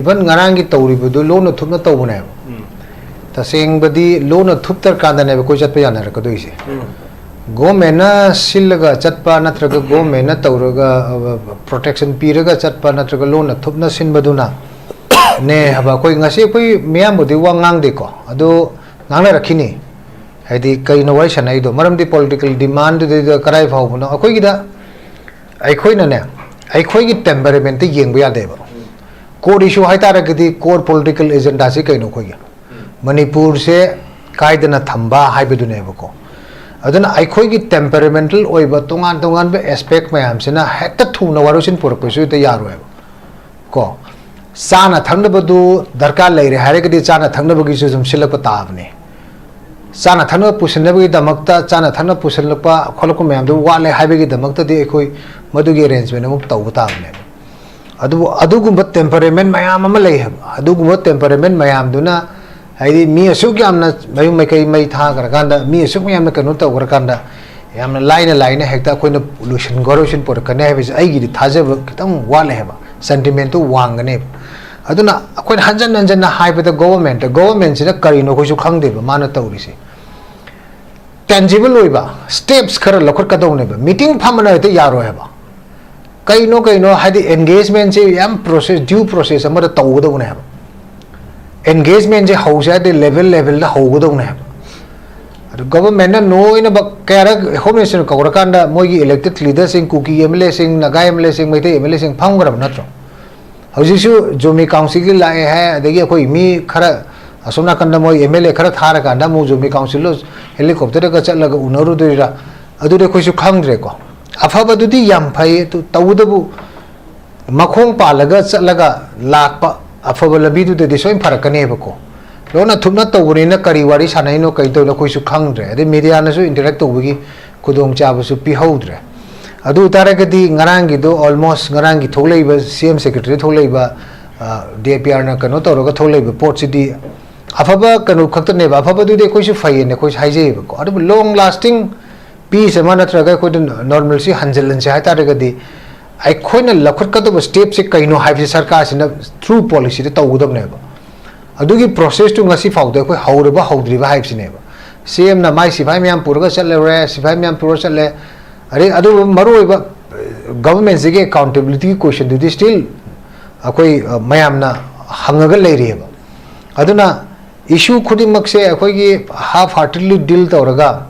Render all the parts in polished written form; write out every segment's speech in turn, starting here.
Even Narangi Tori, do loan of Tuna Tobone. The saying, but the loan of Tupter Kanda never coach at Piana Kaduisi. Go mena Silaga, Chatpa, Natraga, go mena Tauraga, protection Piraga, Chatpa, Natraga loan of Tupna Sin Baduna. Ne have a going a shape, Miambo, the Wangang deco, ado Nana Rakini. I the Kainowation, I do, Maram the political demand the Karai Hobuna, Akoida. I coin I coin temperament, the young we are there. Core issue Haitaragati, core political agenda Sikaino Koya. Manipur se Kaidana Thamba, Hybidunevoko. Then I coig temperamental or Batungan Tungan aspect my amsina had the two Navaroshin purpose with the Yarweb. Ko Sana Thundabadu, Darka Lady, Harigati Sana Thundabagism Silapatavni. Sana Thana Pusinabi, the Makta, Sana Thana Pusilapa, Kolokumam, the Wale Habigi, the Makta de Ekoi, Madugi arrangement of Tawutavne. Adugumba temperament Mayam Malay, Adugumba temperament Mayam Duna, I did me a Sukiamna, Mayumaka may Tagaganda, me a Sukiam Kanuta Workanda, Yam a line, hecta coin of pollution, corrosion for Canavis, I get it Tazav, Waleheva, sentimental Wanganep. I do not quite Hanjan and Jana high with the government in a Karino who should come there, Manatorisi. Tangible Uiba, steps Kara Lokadoneva, meeting permanent Yaroeva. Kaino had the engagement, process, due process, a mother told on have. Engagement, house at the level, the whole don't have. The government know in about Kara, Home Minister Kaurakanda, Mogi elected leaders in Cookie, emulating, Nagai emulating, emulating Pangram, Natro. How's issue, Zomi Council, I the Yakoi, me, Kara, Asuna Kandamoy, Emele Karatharakanda, Zomi Councilors, helicopter, Laga Unoru, Adu de Koshu Kangreco. Afabadudi Yampai to Taudabu Makong Palaga, Laga, Lapa, Afabalabidu, the Desoin Paracanevaco. Lona Tuna Tawurina, Kariwari, Sanaino, Kaito, Koshu Kangre, the Medianasu intellect wiki, Kudong Chabasu Pihodre. Adu Taragadi, Narangido, almost Narangi Toleba, CM Secretary Toleba, DPR Nakanoto, Toleba, Port City, Afaba Kanu Kataneva, Afabadu de Koshu Fay and the Kosh Haizevaco. Long lasting peace a manatraga could normalcy, Hansel and Sahataragadi. I coin a Lakurkato steps a Kaino Hive Sarkas in a true policy, the Tawudam never. Adugi process to Nasi Fauda, however, how driva hives never. CM Namai, Sivamian Purga Salare, Sivamian Purosale. Adu Maru government accountability question do they still Akoi Mayamna Hangagal area. Aduna issue Kudimak say Akoi half heartedly deal Toraga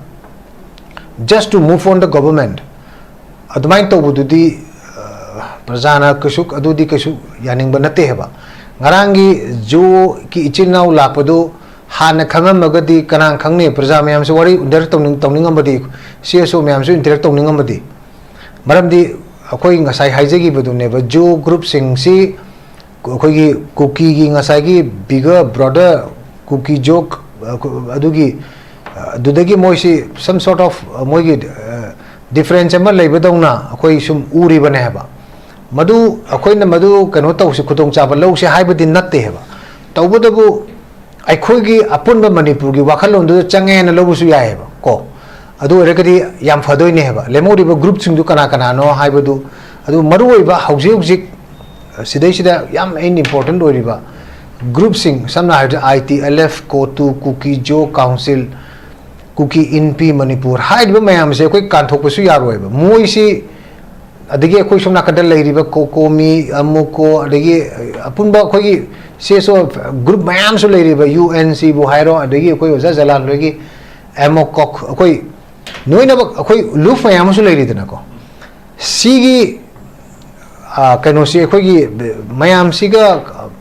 just to move on the government. Admain Tobudi Prazana Kashuk Adudi Kashu Yaning Banateheba. Narangi Jo Ki Ichina Lapado. Hana Kangam Magadi, Kanang Kangi, Prazamiam, so worry, Dertoning Toningambadi, CSO Miamsu, Intertoningambadi. Madam the Akoing Asai Hizegi, but never Joe group sing, see Cookie Asagi, bigger, broader, cookie joke, Adugi, Dudagi Moisi, some sort of Moigid difference, and Malay Bedona, Akoisum Uri Banehaba. Madu, Akoin the Madu, Kanota, Kutong Chava, low, she hybrid in Nateheva. Taubudabu. I could give upon the Manipuri, Wakalon, the Changan and Lobusuya. Ko. Adu Rekadi Yam Fado never. Lemodiba groups in Dukanakana, no Hybadu. Adu Maruiba, Hausic, Sideshida, Yam ain't important Oriba. Group sing, some IT, LF, Kotu, Cookie, Joe, Council, Cookie, Inpi, Manipur. Hide Mayam, say, quick can't talk with Suya. Moisi, Adigi Kushum Nakata Lady, Kokomi, Amuko, Adigi, Apunba Kogi. Say so group Mayam so lady by UNC Buhairo and the Koi was Zalan Regi Amokok Koi knowing about Koi Luf Mayam so lady Tanako Sigi Kanosi Kogi Mayam Siga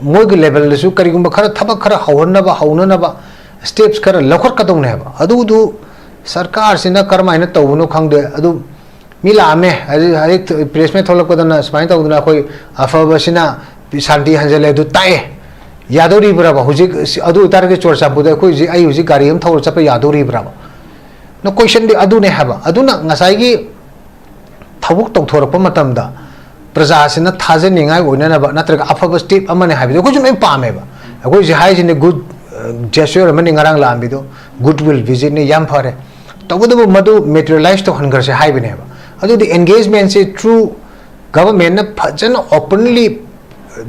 Mog level the Sukarigumba Tabakara Haunaba steps Kara Lokar Katong never Adu Sarkars in a Karma Tauno Kang de Adu Milame I placement Holokodana Spine of Nakoi Afabasina Santi Hanzele to tie Yadori Brava, who's Adu target or Sabuda, who is I use Garium towards up a Yadori Brava. No question the Adune Haba. Aduna Nasagi Tabuk Torapomatamda. Prazasina Tazaning, I would never not like upper step a money habit. Could you make Pameva? I was high in a good gesture, a meaning around Lambido, goodwill, visit Yampare. Tabudu Madu materialized to hunger, say high never. Adu the engagement say true government openly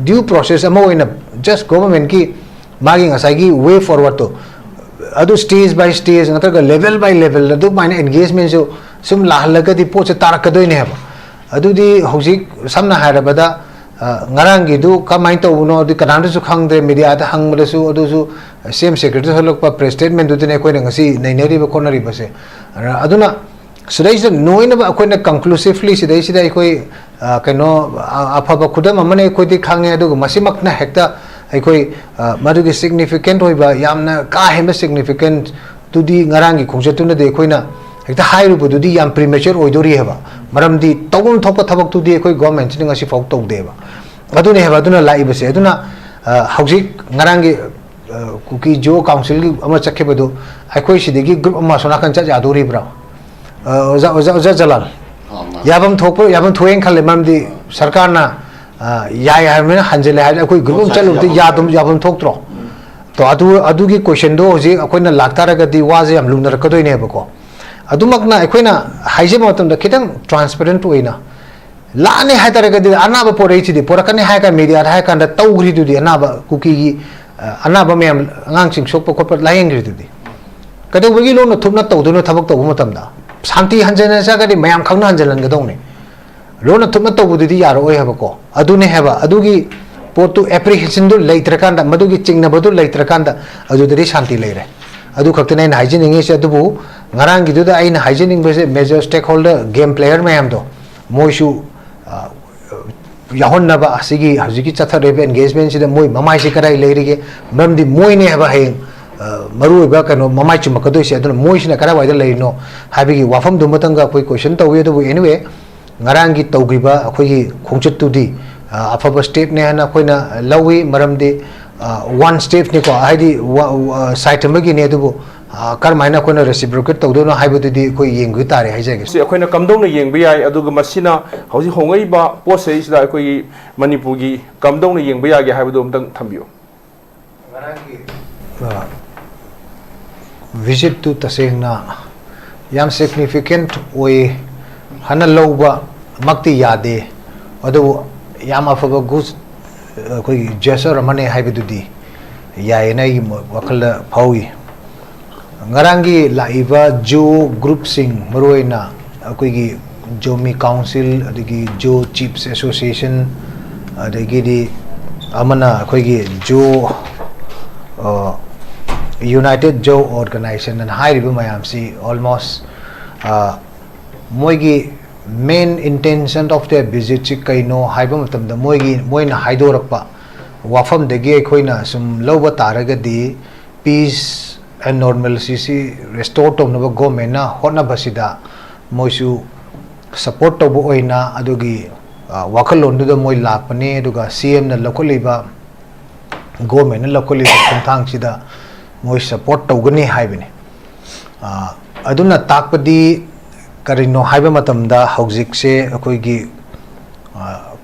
due process ama oina just government ki magi ngasai gi way forward to adu stage by stage nataga level by level adu maina engagement so sum lahalaga di poche tarakadoi ne haba adu di hojik samna harabada ngarang gi du kamai to uno di kananda su khangde media ta hangmada su adu su same secretary halokpa press statement du ne koi ngasi nainari ba corner ba se aduna sidai se noina ba koi na conclusively sidai sidai koi kaino afaba khudam amane koi di khange adu masimak na hekta koi madu gi significant hoiba yamna ka hema significant tu di ngarang gi khongchat tu na de koi na hekta hairu bu du di yam premature oidori heba maram di tawum thokpa thabak tu di koi government ni ngasi fok tok de ba aduna heba aduna lai ba se aduna hojik ngarang gi kuki jo council gi ama chakhe ba du koi sidigi group ama sona kan cha jadori bra oza jalal yabam thokpo yabam thoeng khale mam di sarkar na yai ha me hanjele ha koi group chalu di yabam thok tro to adu gi question do hoji akoi na laktara ga di wa je am lunar ka doi ne ba ko adumak na akoi na haije matam da kitang transparent oina la ne ha tara ga di anaba porei chi di porakane ha ka media ha ka da tawgri du di anaba kuki gi anaba me ngang sing sok ko laing gri du di kadang bagi lo na thupna taw do no thabak taw matam da santi hanjana sa ga di mayam khangna hanjalan ga dong ne lo na thupna taw du di yaro oi ha ba ko adu ne ha ba adu gi potu apprehension do leitra kan da madu gi chingna bodu leitra kan da adu di santi leire adu khakte na hygiene ngi se adu bu ngarang gi du da aina hygiene be major stakeholder game player mayam do moishu yahon na ba asigi hajiki chatha rebe engagement sida moi mamai si karai leiri ge mamdi moi ne ba heng maru ba kano mamai chuma kadoi se aduna moi sina kara waida leino habi gi wafam du matanga koi question taw ye do anyway ngarang gi tawgi ba akoi gi khongchat tu di afaba step ne hana koina lawi maramdi one step ne ko haidi site magi ne du kar maina koina reciprocate taw do no haibu di koi yengu tare haijage si akoina kamdong na yengba yai aduga masina hauji hongai ba posei sida akoi manipur gi kamdong na yengba yage haibu do amtang thambiyo visit to tasengna yam significant oi hana loba makti yade adu yam afaba gus koi gesture amane haibu di yai na wakal phawi ngarangi laiba jo group sing maroina akoi gi Zomi council adigi jo chiefs association adigi di amana akoi gi jo united jo organization and high ribu mayam si almost moigi main intention of their visit chi kaino haiba matam da moina haidorakpa wafam degi koina sum loba taraga di peace and normalcy si restore to no government na hona basida moisu support to bo oina adugi wakalon du da moi lapane aduga CM na lokoliba government na lokoliba thang sida moi support to gani haibini aduna takpadi karino haiba matam da hojik se akoi gi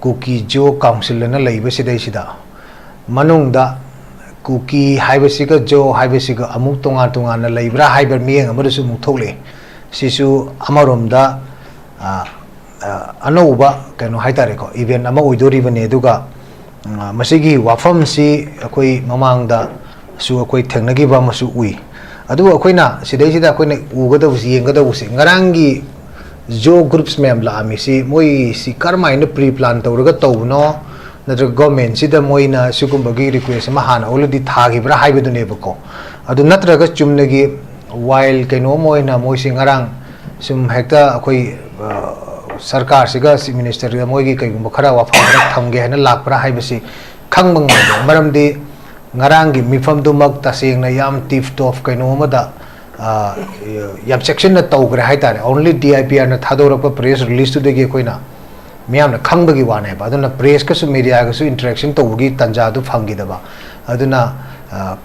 kuki jo council na leiba sidai sida manung da kuki haibasiga jo haibasiga amuk tonga na leibra haiber mieng amadu mu thole sisu amarom da anouba kano haitare ko event ama oidori bane duga masigi wafam si akoi mamang da su akoi thengnagi ba masu ui adu akoina sidai sida akoina ugada usi yengada usi ngarangi jo groups mem la ami si moi si karma in pre plan tawraga tawno natra government sida moina sukumbagi request ma hana already thagi bra haibedu ne bako adu natraga chumnagi while kaino moina moi singarang sum hekta akoi sarkar siga si minister ga moi gi kai gum khara wa fa thamge hana lakpra haibasi khangbang maramdi ngarang gi mifam du mak ta sing na yam tif tof kaino ma da yam section na tawgra haitare only DIPR na thadora pa press release to de gi koina मियाम ना खंग बगी वाने बा अदुना press का सु media का सु interaction तो उगी तंजा दु फंगी दबा अदुना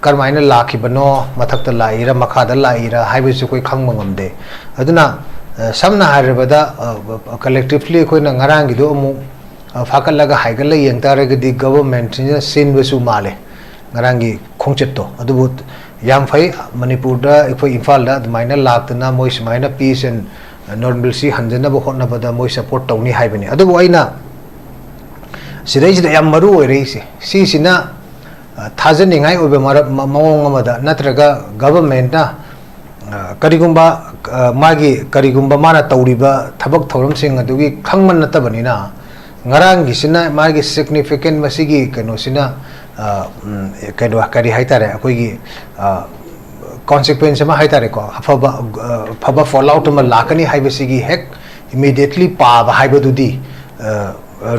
करमाइना लाखि बनो मथक त लाइरा मखा द लाइरा हाइबे सु कोई खंग मंगम दे अदुना समना हारबदा कलेक्टिवली कोई ना ngarang gi दो अमु फाकल लगा हाइगल ल यंगतारे गदि गवर्नमेंट ने सिन बसु माले ngarang gi खोंचेत तो अदुबु याम फै मणिपुर दा इफो इम्फाल दा माइना लाक्तना मोइस माइना peace and normalcy hanjana bo hotna bada moi support tawni haibani adu aina सिदैसिदा याम मरु ओइरेसे सिसिना थाजनिंगाई ओबे मवोंग अमदा नत्रगा गवर्नमेंट ना करिगुंबा मागी करिगुंबा माना तौरिबा थबक थौरम सिंग अदुगी खंगमन नतबनिना ngarang gisina magi significant masigi kano sina kano kari haitare akoi gi consequence ma haitare ko phaba fallout ma lakani haibasigi hek immediately pa ba haibadudi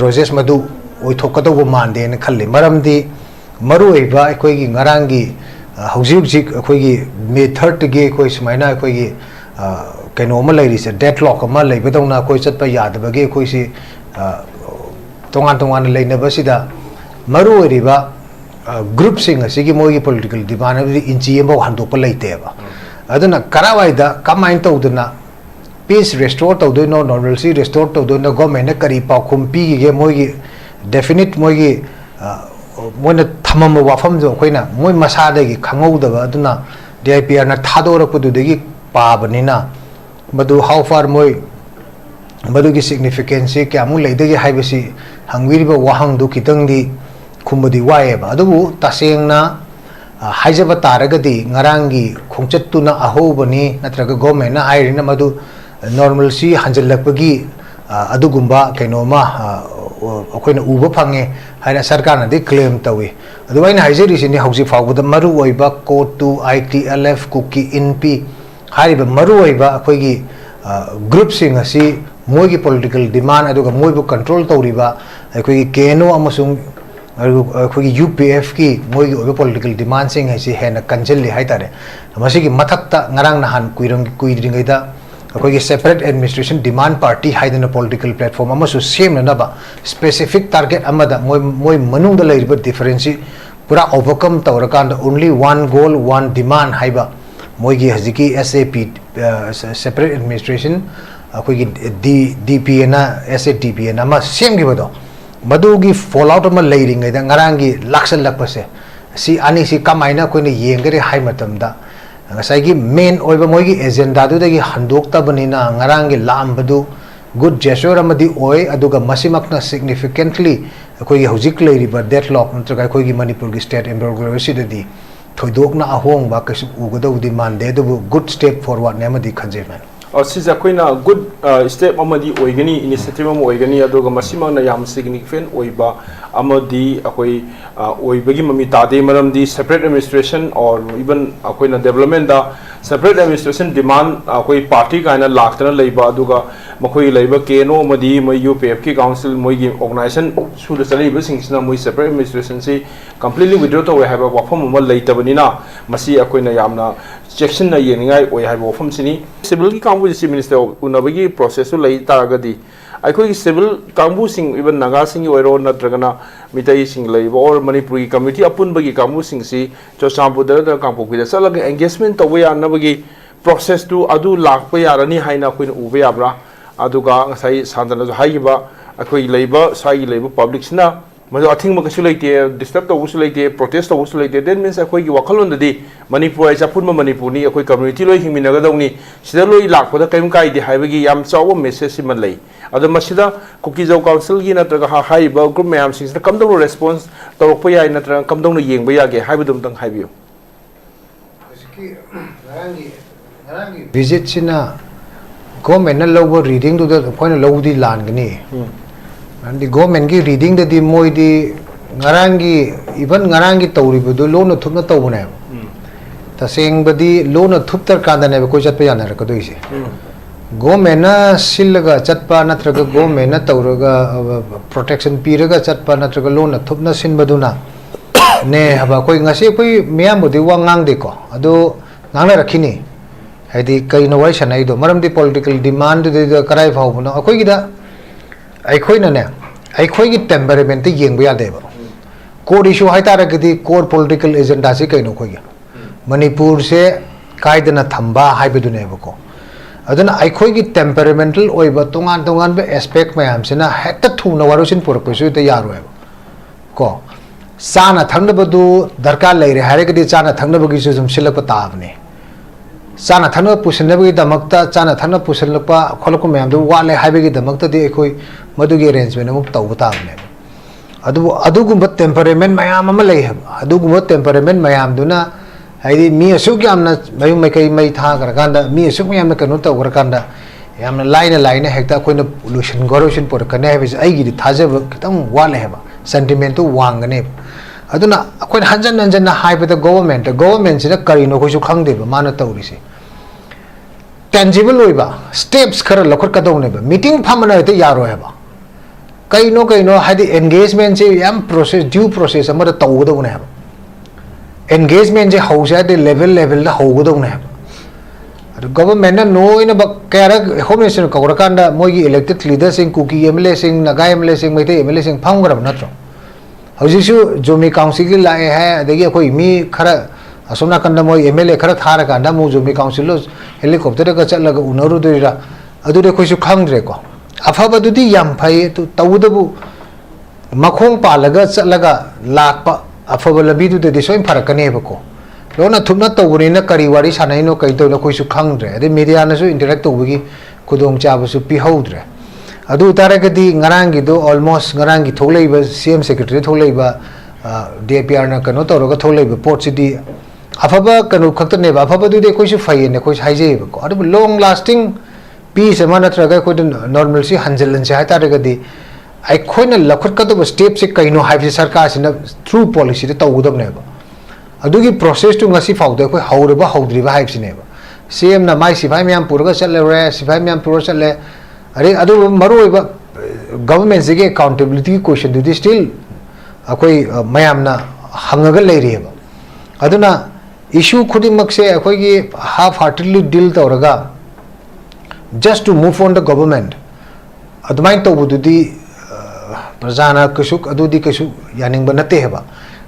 roses madu oi thokado go mande na khalle maramdi maru eiba akoi gi ngarang gi hauji hauji akoi gi method ge akoi sumaina akoi gi kano ma lairi se deadlock ma leibadona akoi chatpa yadabage akoi si tongan tongan leina basida maru riba group singa sigi mogi political demand of the inchi embo handokpa leite ba aduna karawaida kamain tawduna peace restore tawdoino normalcy restore tawdoino government na kari pa khumpi ge mogi definite mogi moina thamam wafam jo koina moi masada gi khangouda aduna DIPR na thadorakpudu degi pabanina madu how far moi मधुगी significance क्या लेदे हाइबसी हंगीब वाहंग खितंगी खुमदी वाएब अदुबु तसेंगना हाइजब तारगदी ngaranggi खोंचत्तुना अहोबनी नत्रग गवर्नमेंट हाइरिन मधु नॉर्मलसी हंजलपगी अदुगुंबा कैनोमा अखोइना उबा फंगे हाइना सरकारनादि क्लेम तवे अदुबाइना हाइजरिसिनि हौजि फावबद मरु ओइबा कोड टू ITLF कुकी इनपी हारिब मरु ओइबा अखोइगी ग्रुप सिंग असि मोगी पॉलिटिकल डिमांड अदुगा मोइबु कंट्रोल तौरिबा अखोगी केनो अमसुंग अखोगी UPF की मोगी ओबे पॉलिटिकल डिमांड सिंग हैसि हेना कंजल्ली हाइतारे मसिगी मथक्ता ngarang nahan कुइद्रिंगैदा अखोगी सेपरेट एडमिनिस्ट्रेशन डिमांड पार्टी हाइदना पॉलिटिकल प्लेटफॉर्म अमसु सेमनबा स्पेसिफिक टारगेट अमदा मोइ मनुंगदा लैरिबा डिफरेंस पूरा ओवरकम तौरकांद only one goal one demand हाइबा मोगी हजिकी SAP सेपरेट एडमिनिस्ट्रेशन अखोगी DP ना SADP ना मा सेम की बदो मधुगी फॉल आउट में लेरिंग इधर ngaranggi laksan lakpase si ani si kamaina कोई ने येंगरे high मतमदा ngasai main oiba moigi agenda du dagi handok ta banina ngaranggi lambadu good gesture amadi oi aduga masimakna significantly koi hojik leiriba deadlock ntraga koi gi manipur gi state bureaucracy dadi thoidokna ahong ba kasu ugodo di mande du good step forward ne amadi khanje man सिजा कोइना good step अमदी ओइगनी initiative अम ओइगनी अदोगा मसिमांगना याम significant ओइबा अमदी अखोई ओइबगी ममी तादे मरमदी सेपरेट एडमिनिस्ट्रेशन और इवन अखोइना डेवलपमेंट दा सेपरेट एडमिनिस्ट्रेशन डिमांड अखोई पार्टी काइना लाक्तना लेबा अदुगा मखोई लेबा केनो मदी मय UPF की काउंसिल मोइगी ऑर्गेनाइजेशन सुद चलेबा सिंगसिना मोइ सेपरेट एडमिनिस्ट्रेशन से कंप्लीटली विड्रॉ तोवे हाबा वाफम म लेतबनिना मसी अखोइना यामना सेक्शन ना येनिंगाई ओइ हाबा वाफम सिनी सिविल की कांबु चिफ मिनिस्टर उनबगी प्रोसेस लई तारगदी अखोई सिविल कांबु सिंग इवन नागा सिंग ओइरो नत्रगना मितई सिंग लेबा और मणिपुरी कमिटी अपुनबगी कांबु सिंग सी चोसांपुदर कांपोकिदा चलग एंगेजमेंट तोवे यानबगी प्रोसेस टू अदु लाखप यारनी हाइना अखोइन उबे याब्रा अदुगा ngasai sandana jo haiba akoi leiba sai leiba public sina मजो अथिंग मकसु लेते डिस्टर्ब तो उसु लेते प्रोटेस्ट तो उसु लेते देन मीन्स अखोई वखलोन ददी मणिपुर आई चापुन मणिपुर नि अखोई कम्युनिटी लोई हिमिनगदौनी सिदा लोई लाखपदा कैम काइदे हाइबगी याम चाव मेसेज सिमन लई अद मसिदा कुकी जौ काउंसिल गी नत्रगा हाइबा ग्रुप मैम सिंग कमदौ रेस्पॉन्स तौरप याय नत्र कमदौ येंब यागे हाइबदुम तंग हाइबियो विजिट सिना गवर्नमेंट न लौबो रीडिंग दु अखोइना लौदी लानगनी and the government ki reading the moi di ngarangi even ngarangi tawri bu lo no thupna tawbune ta seng badi lo no thuptar kanda ne ko chatpa yana ra ko doi se government na sillaga chatpa natraga government na tawraga protection piraga chatpa natraga lo no thupna sin baduna ne haba koi ngase koi miyam budi wa ngang de ko ado ngangna rakhini haidi kai no wai sanai do maram di political demand de karai phau no akoi gi da अखोइना ने अखोइगी temperament येंब यादेब core issue हाइतारगदी core political agenda से कइनो खोइगे मणिपुर से कायदना थंबा हाइबदुनेबको अदना अखोइगी टेम्परामेंटल ओइबा तोंगान तोंगान बे एस्पेक्ट मयाम सिना हेक्ट थुना वारुसिन पुरपसु ते यारोएब को चाना थंगनबदु दरकार लेरे हारेगदी चाना थंगनबगी जुम सिलप ताबने चाना थंगन पुसनबगी दमकता चाना थंगन पुसनलपा खोलको मयाम दु वाले हाइबगी दमकता दि अखोइ मधुगी अरेंजमेंट अमुक तौब ताबने अदुगुम्बा टेम्परेमेंट मयाम अमा लई है अदुगुम्बा टेम्परेमेंट मयाम दुना हाइदि मी असुक यामना मयु मैकै मै था करकांदा मी असुक यामना कनो तौ करकांदा यामना लाइन हेक्ता कोइना पोल्यूशन गरोशन पर कने है आइगी थाजब खतम वाले है सेंटिमेंट तो वांगने अदुना अखोइन हंजन हंजन हाइबदा गवर्नमेंट सिना करिनो कोइसु खंगदे माना तौरिसे टेंजिबल होइबा स्टेप्स खरा लखर कदौनेबा मीटिंग फामना हेते यारो हेबा कईनो हाइदि एंगेजमेंट से याम प्रोसेस ड्यू प्रोसेस अमर तौगदौने हेबा एंगेजमेंट से हौसे हाइदि लेवल हौगदौने हेबा गवर्नमेंट नोइन क्या होम मिनिस्टर कौरकांदा मोगी इलेक्टेड लीडर सिंह कुकी एमएलए सिंह नागा एमएलए सिंह मैते एमएलए सिंह फांगरब नत्रो हौजिसु जोमी काउंसिल की लाए है अदगी अखोई मी खरा असोना कंदा मोई एमएलए खरा थारा कांदा मो जोमी काउंसिल लो हेलीकॉप्टर का चलगा उनरुदुरा अदुदे खोइसु खांगद्रे को अफबदुदी याम फै तु तौदबु मखोंग पालगा चलगा लाकपा अफब लबीदुदे सोइन फरकनेबको लोना थुना तौबनीना करी वारी सानैनो कई तौना कोइसु खांगद्रे अदे मीडिया नसु इंटरेक्ट तौबगी खुदोंग चाबसु पिहौद्रे अदु तारगदी ngaraंगी दो ऑलमोस्ट ngaraंगी थोलेबा सीएम सेक्रेटरी थोलेबा डीपीआर ना कनो तौरगा थोलेबा पोर्टसिदी अफबा कनो खक्तनेबा अफबदुदे कोइसु फैयने कोइस हाइजेबको अदु लॉन्ग लास्टिंग पीस अमा नत्रगा कोइ नॉर्मलसी हंजलन से हातारगदी आइखोइना लखटकदब स्टेप से कइनो हाइबे सरकार सिना थ्रू पॉलिसी दे तौगदबनेबा अदुगी प्रोसेस टू ngasi फाउदे कोइ हौरबा हौद्रिबा हाइबसिनेबा सीएम ना माइ सिफाइ म्याम पुरगा चले रे सिफाइ म्याम पुर चले अरे अदु मरुइबा गवर्नमेंट से अकाउंटेबिलिटी क्वेश्चन दुदी स्टिल अखोइ मयाम ना हंगगा लेरिबा अदुना इशू खुदिमक से अखोइगी हाफ हार्टेडली डील तौरगा just to move on the government adumai tawbududi prajana kusuk adudi kasu yaning banate heba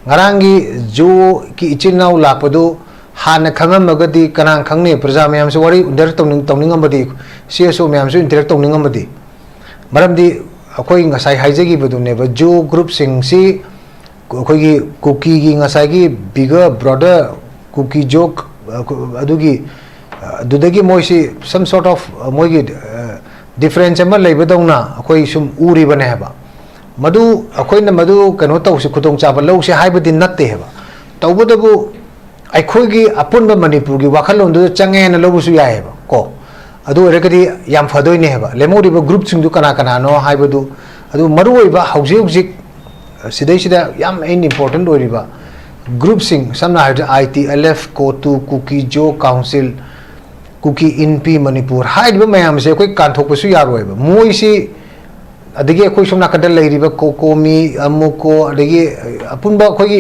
ngarangi jo ki ichinau lapadu hana khangam magadi kanang khangne praja mayam se wari direct tawning amadi cso mayam se interact tawning amadi maramdi akoi ngasai haijegi badune ba jo group sing si akoi gi cookie gi ngasai gi bigger broader cookie joke adugi दुदगी मोइसी some sort of मोइगी difference अमा लेबदौना अखोई सुम उरी बने हेबा मदु अखोइना मदु कनो तौसे खुतोंग चाबा लौसे हाइबदि नत्ते हेबा तौबदबु अखोइगी अपुनबा मणिपुर गी वाखलों दु चंगेना लौबुसु याय हेबा को अदु एरगदी याम फदोइने हेबा लेमोरिबा ग्रुप सिंगदु कना कना नो हाइबदु अदु मरुओइबा हौजे हौजिक सिदैसिदा याम एन इंपोर्टेंट ओइरिबा ग्रुप सिंग समना आईटीएलएफ कोटू कुकी जो काउंसिल कुकी इनपी मणिपुर हाइबा मयाम से कोई कांथोकपसु यारोइबा मोइसी अदगी कोई सोना कदल लेरिबा कोकोमी अमुको अदगी अपुनबा कोई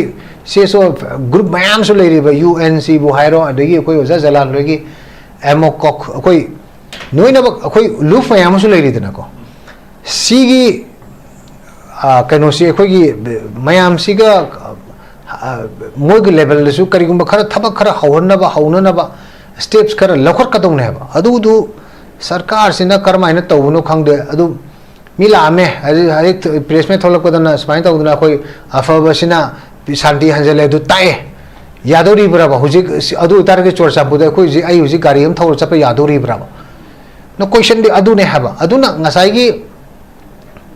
सेसो ग्रुप मयाम सु लेरिबा यूएनसी बु हाइरो अदगी कोई ओजा जलाल लोगी एमोकॉक कोई नोइनबा कोई लूफ मयाम सु लेरिदना को सीगी कनोसी कोई मयाम सीगा मोग लेवल दसु करिगुंबा खरा थबक खरा हौननबा स्टेप्स खरा लखर कदौने हेबा अदुदु सरकार सिना करमाइना तौनो खंगदे अदु मिलामे हरि प्रेस में थोलकदना स्पाइन तौदना कोई अफबसिना शांति हंजले अदु ताए यादोरी ब्राबा हुजिक अदु तारगे चोरसा बुदे कोइ जि आई हुजिक गाड़ी हम थौर चप यादोरी ब्राबा नो क्वेश्चन दि अदु ने हेबा अदुना ngसाइगी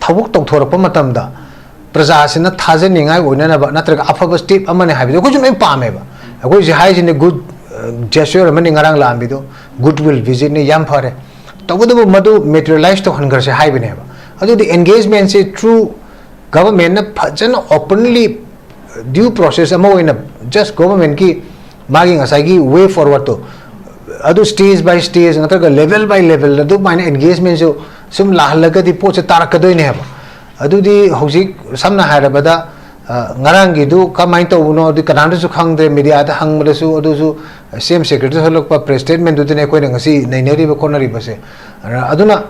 थबुक तौथोरप मतमदा प्रजा सिना थाजनिंगाय ओइनानबा नत्रगा अफब स्टेप अमने हाबिदो कोइ जुम पामेबा कोइ जि हाइजिने गुड जेस्चर अमनि ngarang लांबिदो गुडविल विजिट ने याम फरे तबदबो मदु मेटेरियलाइज तो हनगर से हाइबनेबा अदु द एंगेजमेंट से थ्रू गवर्नमेंट ने फजन ओपनली ड्यू प्रोसेस अमा ओइना जस्ट गवर्नमेंट की मागी ngसाइगी वे फॉरवर्ड तो अदु स्टेज बाय स्टेज नत्रगा लेवल बाय लेवल अदु माइना एंगेजमेंट जो सुम लाहलगदी पोचे तारकदोइने हेबा अदुदी हौजिक समना हारबदा ngarang gidu kamai to uno di kananda su khangde media ta hangmadasu adusu same secretary halokpa press statement du ne koi ngasi naineri ba corner ba se aduna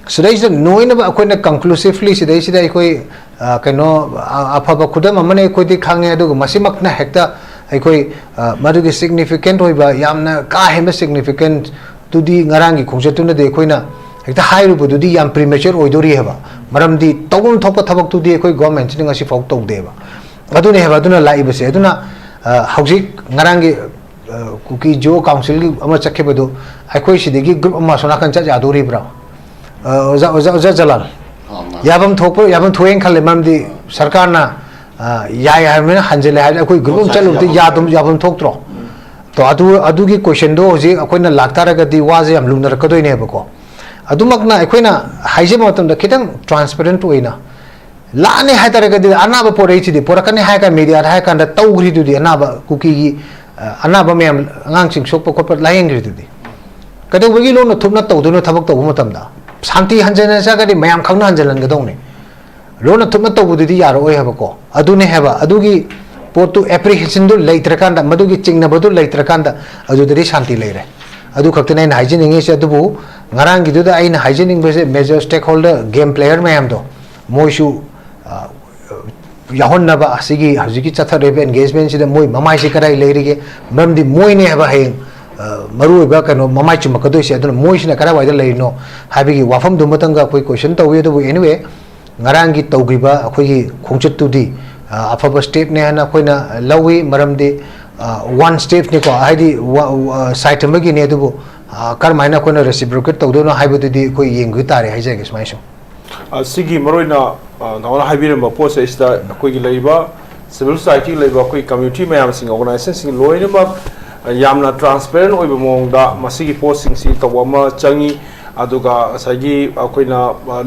sidai se noina ba koi na conclusively sidai sidai koi kano aphaba khudam amane koi di khange adu masimak na hekta koi madu gi significant hoiba yamna ka hema significant tu di ngarang gi khungse na de koi na hekta hairu bu di yam premature oidori heba maram di togum thokpa thabak tu di koi government ni ngasi fok tok deba aduna heba aduna lai base aduna hauzik ngarang gi kuki jo council gi ama chakhe bedo akoi sidigi group ama sona kan cha jadori bra oza jalal याबम थोप याबम थोएं खले मरमदी सरकार ना याय हायमेना हंजले हाय अखोई group चलुबदि यादम याबम थोक्त्रो तो अदुगी question दो होजी अखोइना लाक्तारगदि वाजे याम लुनरकदोइनेबको अदुमकना अखोइना हाइजेम मतमदा खितंग transparent ओइना लाने हायतारगदि अनाबा पोरैचिदि पोरकने हायका मीडिया हायकांदा तौग्रिदुदि अनाबा कुकीगी अनाबा मैम अंगांसिंग सोकप खोप लायंग्रिदुदि कदौबगी लोन थुपना तौदुनो थबक तौबु मतमदा शांति हंजने जागदि मैम खंगना हंजलनगदौने लोन थुपना तौबुदि यारोय हबको अदुने हेबा अदुगी पोतु एप्रिहेंशन दु लेत्रकांदा मदुगी चिंगनबदु लेत्रकांदा अदुदि शांति लेरे अदु खक्तने इन हाइजेनिंग से अदुबु ngarang gidu da aina hygienic base major stakeholder game player mayam do moishu yahon na ba asigi hajiki chatha rebe engagement sida moi mamai si karai leirige mamdi moi ne ba heng maru ba kano mamai chuma kadoi se aduna moi sina kara waida leino habigi wafam du matanga koi question tawi do anyway ngarang gi tawgiba akoi gi khongchat tu di afaba step ne hana koina lawi maramdi one step ne ko haidi site magi ne dubu कर माइना कोना reciprocate तौदोनो हाइबदुदि कोइ येंगु तारे हाइजेगे स्माइसो सिगी मरोइना नवना हाइबिरम पोसे इस्ता कोइ लैबा civil society लैबा कोइ community मयाम सिंग organisation सिंग लोइनबा यामना transparent ओइबा मोंगदा मसिगी posting सि तवमा चंगी अदुगा सागी कोइना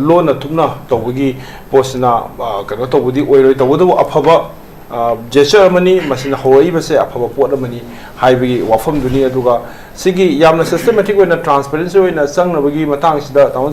लोन थुमना तवगी पोस्टना कनो तवबुदि ओइरोइ तवदो अफबा जेचर मनी मसिना होई बसे अफबा पोट मनी हाइबगी वाफम दुनी अदुगा सिगी यामना सिस्टमैटिक ओइना ट्रांसपेरेंसी ओइना संगनबगी मतंग सिदा तावन